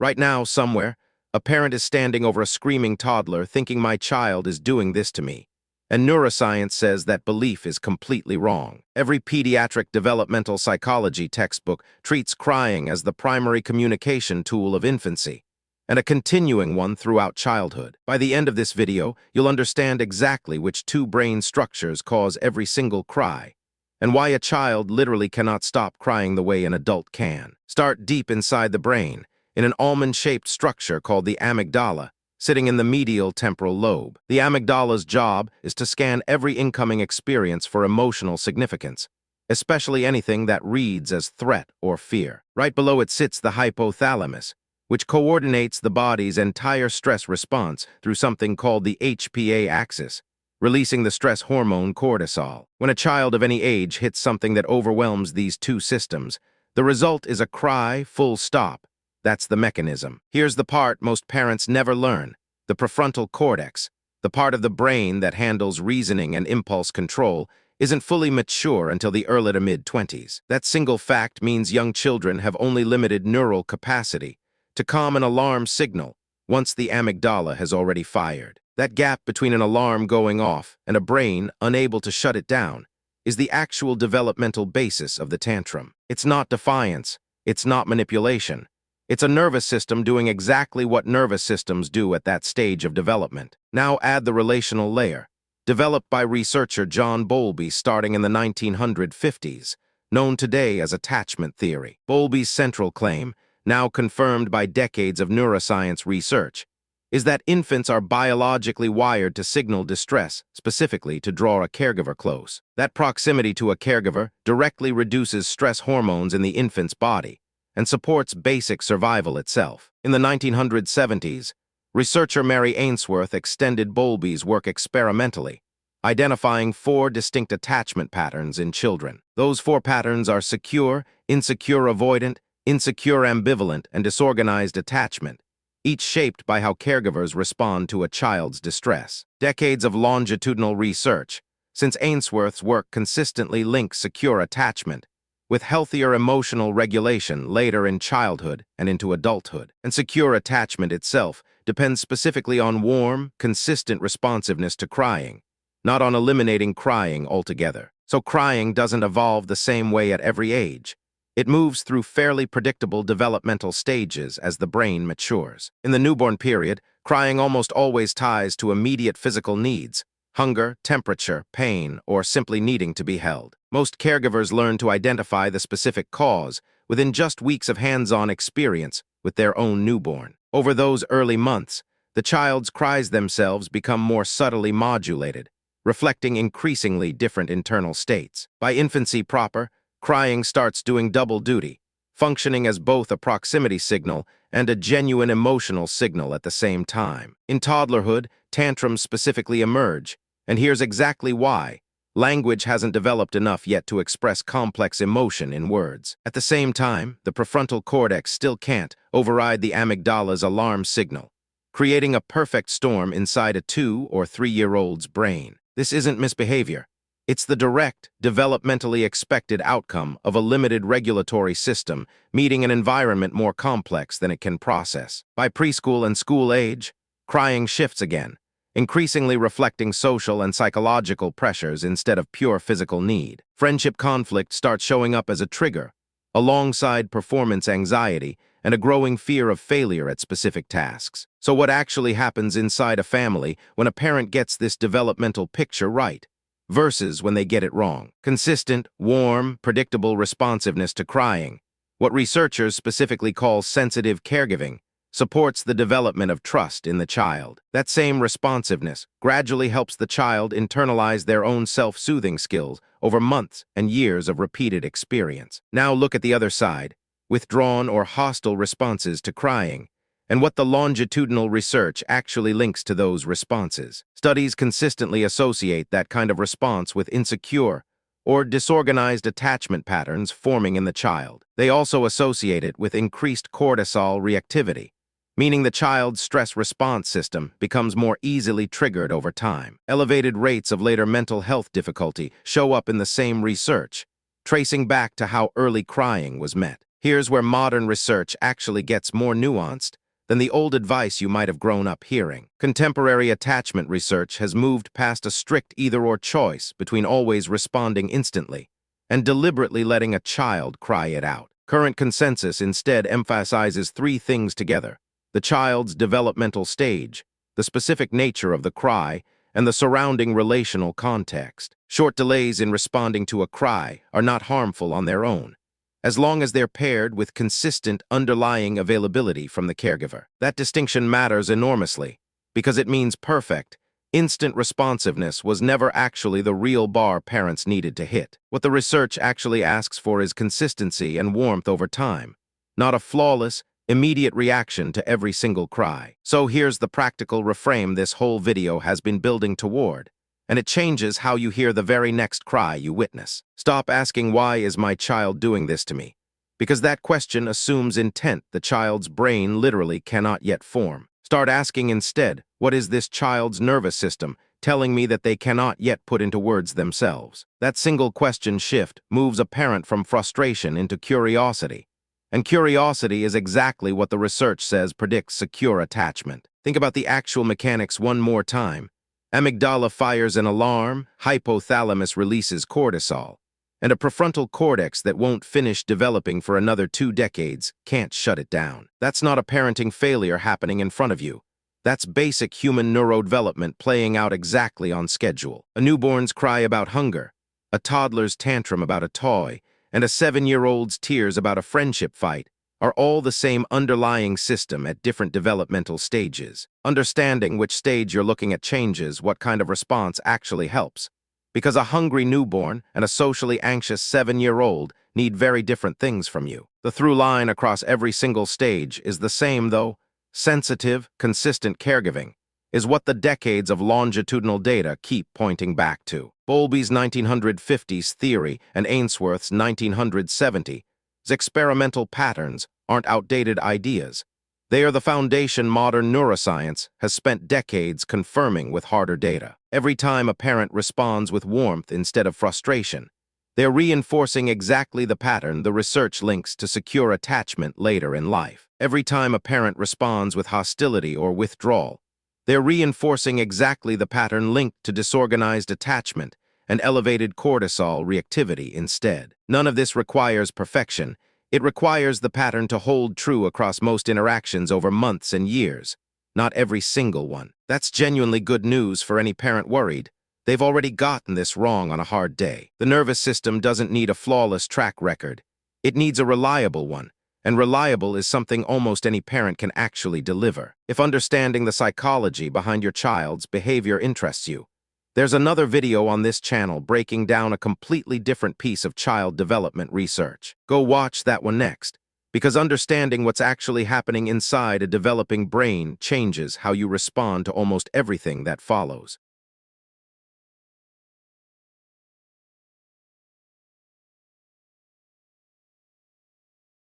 Right now, somewhere, a parent is standing over a screaming toddler thinking my child is doing this to me. And neuroscience says that belief is completely wrong. Every pediatric developmental psychology textbook treats crying as the primary communication tool of infancy, and a continuing one throughout childhood. By the end of this video, you'll understand exactly which two brain structures cause every single cry, and why a child literally cannot stop crying the way an adult can. Start deep inside the brain, in an almond-shaped structure called the amygdala, sitting in the medial temporal lobe. The amygdala's job is to scan every incoming experience for emotional significance, especially anything that reads as threat or fear. Right below it sits the hypothalamus, which coordinates the body's entire stress response through something called the HPA axis, releasing the stress hormone cortisol. When a child of any age hits something that overwhelms these two systems, the result is a cry, full stop. That's the mechanism. Here's the part most parents never learn: the prefrontal cortex, the part of the brain that handles reasoning and impulse control, isn't fully mature until the early to mid-20s. That single fact means young children have only limited neural capacity to calm an alarm signal once the amygdala has already fired. That gap between an alarm going off and a brain unable to shut it down is the actual developmental basis of the tantrum. It's not defiance. It's not manipulation. It's a nervous system doing exactly what nervous systems do at that stage of development. Now add the relational layer, developed by researcher John Bowlby starting in the 1950s, known today as attachment theory. Bowlby's central claim, now confirmed by decades of neuroscience research, is that infants are biologically wired to signal distress, specifically to draw a caregiver close. That proximity to a caregiver directly reduces stress hormones in the infant's body and supports basic survival itself. In the 1970s, researcher Mary Ainsworth extended Bowlby's work experimentally, identifying 4 distinct attachment patterns in children. Those 4 patterns are secure, insecure avoidant, insecure ambivalent, and disorganized attachment, each shaped by how caregivers respond to a child's distress. Decades of longitudinal research, since Ainsworth's work consistently links secure attachment with healthier emotional regulation later in childhood and into adulthood. And secure attachment itself depends specifically on warm, consistent responsiveness to crying, not on eliminating crying altogether. So crying doesn't evolve the same way at every age. It moves through fairly predictable developmental stages as the brain matures. In the newborn period, crying almost always ties to immediate physical needs: hunger, temperature, pain, or simply needing to be held. Most caregivers learn to identify the specific cause within just weeks of hands-on experience with their own newborn. Over those early months, the child's cries themselves become more subtly modulated, reflecting increasingly different internal states. By infancy proper, crying starts doing double duty, functioning as both a proximity signal and a genuine emotional signal at the same time. In toddlerhood, tantrums specifically emerge, and here's exactly why. Language hasn't developed enough yet to express complex emotion in words. At the same time, the prefrontal cortex still can't override the amygdala's alarm signal, creating a perfect storm inside a 2- or 3-year-old's brain. This isn't misbehavior. It's the direct, developmentally expected outcome of a limited regulatory system meeting an environment more complex than it can process. By preschool and school age, crying shifts again, increasingly reflecting social and psychological pressures instead of pure physical need. Friendship conflict starts showing up as a trigger, alongside performance anxiety and a growing fear of failure at specific tasks. So what actually happens inside a family when a parent gets this developmental picture right, versus when they get it wrong? Consistent, warm, predictable responsiveness to crying, what researchers specifically call sensitive caregiving, supports the development of trust in the child. That same responsiveness gradually helps the child internalize their own self-soothing skills over months and years of repeated experience. Now look at the other side, withdrawn or hostile responses to crying, and what the longitudinal research actually links to those responses. Studies consistently associate that kind of response with insecure or disorganized attachment patterns forming in the child. They also associate it with increased cortisol reactivity, meaning the child's stress response system becomes more easily triggered over time. Elevated rates of later mental health difficulty show up in the same research, tracing back to how early crying was met. Here's where modern research actually gets more nuanced than the old advice you might have grown up hearing. Contemporary attachment research has moved past a strict either-or choice between always responding instantly and deliberately letting a child cry it out. Current consensus instead emphasizes three things together: the child's developmental stage, the specific nature of the cry, and the surrounding relational context. Short delays in responding to a cry are not harmful on their own, as long as they're paired with consistent underlying availability from the caregiver. That distinction matters enormously because it means perfect, instant responsiveness was never actually the real bar parents needed to hit. What the research actually asks for is consistency and warmth over time, not a flawless, immediate reaction to every single cry. So here's the practical reframe this whole video has been building toward, and it changes how you hear the very next cry you witness. Stop asking, "Why is my child doing this to me?" Because that question assumes intent the child's brain literally cannot yet form. Start asking instead, "What is this child's nervous system telling me that they cannot yet put into words themselves?" That single question shift moves a parent from frustration into curiosity. And curiosity is exactly what the research says predicts secure attachment. Think about the actual mechanics one more time. Amygdala fires an alarm, hypothalamus releases cortisol, and a prefrontal cortex that won't finish developing for another 2 decades can't shut it down. That's not a parenting failure happening in front of you. That's basic human neurodevelopment playing out exactly on schedule. A newborn's cry about hunger, a toddler's tantrum about a toy, and a 7-year-old's tears about a friendship fight are all the same underlying system at different developmental stages. Understanding which stage you're looking at changes what kind of response actually helps, because a hungry newborn and a socially anxious 7-year-old need very different things from you. The through line across every single stage is the same, though. Sensitive, consistent caregiving is what the decades of longitudinal data keep pointing back to. Bowlby's 1950s theory and Ainsworth's 1970s experimental patterns aren't outdated ideas. They are the foundation modern neuroscience has spent decades confirming with harder data. Every time a parent responds with warmth instead of frustration, they're reinforcing exactly the pattern the research links to secure attachment later in life. Every time a parent responds with hostility or withdrawal, they're reinforcing exactly the pattern linked to disorganized attachment and elevated cortisol reactivity instead. None of this requires perfection. It requires the pattern to hold true across most interactions over months and years, not every single one. That's genuinely good news for any parent worried. They've already gotten this wrong on a hard day. The nervous system doesn't need a flawless track record. It needs a reliable one. And reliable is something almost any parent can actually deliver. If understanding the psychology behind your child's behavior interests you, there's another video on this channel breaking down a completely different piece of child development research. Go watch that one next, because understanding what's actually happening inside a developing brain changes how you respond to almost everything that follows.